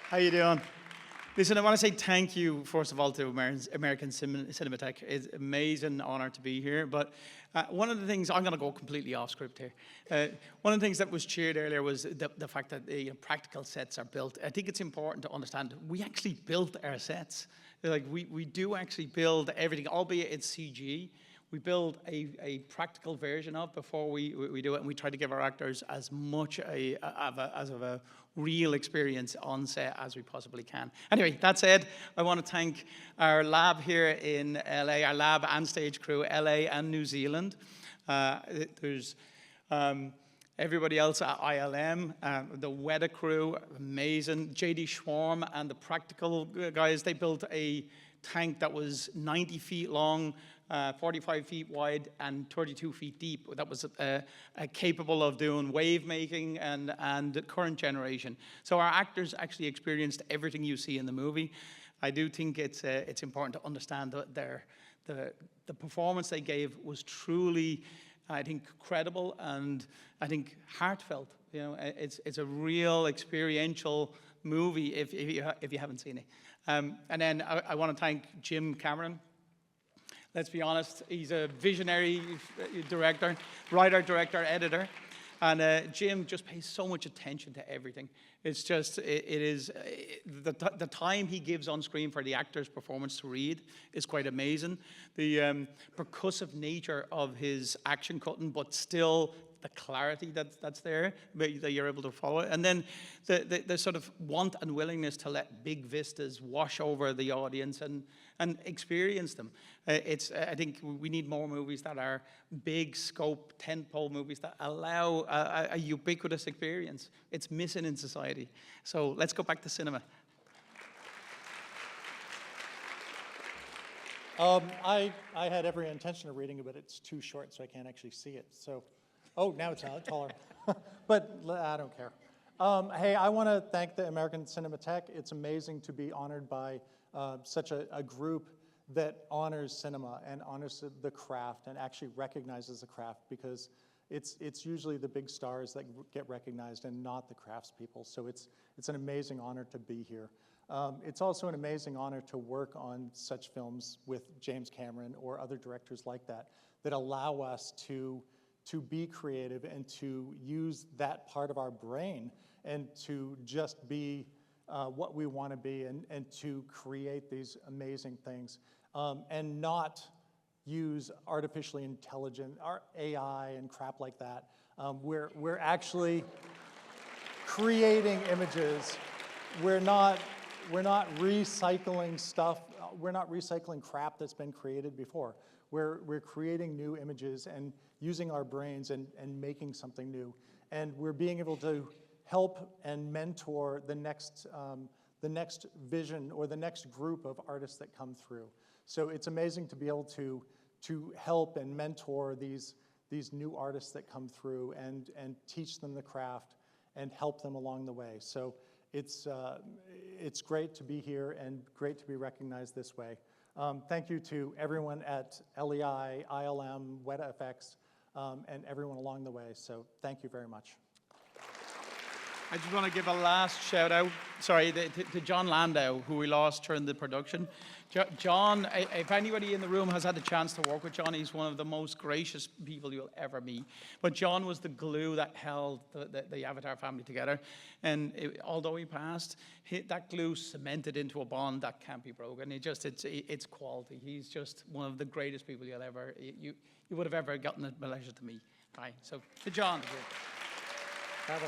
How you doing? Listen, I want to say thank you, first of all, to American Cinematheque. It's an amazing honor to be here. But one of the things, I'm going to go completely off script here. One of the things that was cheered earlier was the fact that practical sets are built. I think it's important to understand we actually built our sets. Like we do actually build everything, albeit it's CG. We build a practical version of before we do it, and we try to give our actors as much of a real experience on set as we possibly can. Anyway, that said, I want to thank our lab here in LA, our lab and stage crew, LA and New Zealand. There's everybody else at ILM, the Weta crew, amazing. JD Schwarm and the practical guys, they built a tank that was 90 feet long, 45 feet wide and 32 feet deep. That was capable of doing wave making and current generation. So our actors actually experienced everything you see in the movie. I do think it's important to understand that the performance they gave was truly, I think, credible and I think heartfelt. You know, it's a real experiential movie if you haven't seen it. And then I want to thank Jim Cameron. Let's be honest, he's a visionary director, writer, director, editor. And Jim just pays so much attention to everything. It's just, the time he gives on screen for the actor's performance to read is quite amazing. The percussive nature of his action cutting, but still the clarity that's there, that you're able to follow it. And then the sort of want and willingness to let big vistas wash over the audience and experience them. I think we need more movies that are big scope, tentpole movies that allow a ubiquitous experience. It's missing in society. So let's go back to cinema. I had every intention of reading it, but it's too short, so I can't actually see it. So, oh, now it's taller. But I don't care. Hey, I want to thank the American Cinematheque. It's amazing to be honored by such a group that honors cinema and honors the craft and actually recognizes the craft, because it's usually the big stars that get recognized and not the craftspeople. So it's an amazing honor to be here. It's also an amazing honor to work on such films with James Cameron or other directors like that allow us to be creative and to use that part of our brain and to just be what we want to be and to create these amazing things and not use artificially intelligent AI and crap like that. We're actually creating images. We're not recycling stuff. We're not recycling crap that's been created before. We're creating new images and using our brains and making something new. And we're being able to help and mentor the next vision or the next group of artists that come through. So it's amazing to be able to help and mentor these new artists that come through and teach them the craft and help them along the way. So it's great to be here and great to be recognized this way. Thank you to everyone at LEI, ILM, Weta FX, and everyone along the way. So thank you very much. I just want to give a last shout out, to John Landau, who we lost during the production. John, if anybody in the room has had the chance to work with John, he's one of the most gracious people you'll ever meet. But John was the glue that held the Avatar family together. And although he passed, that glue cemented into a bond that can't be broken. It's quality. He's just one of the greatest people you would have ever gotten the pleasure to meet. Right. So to John. Bravo.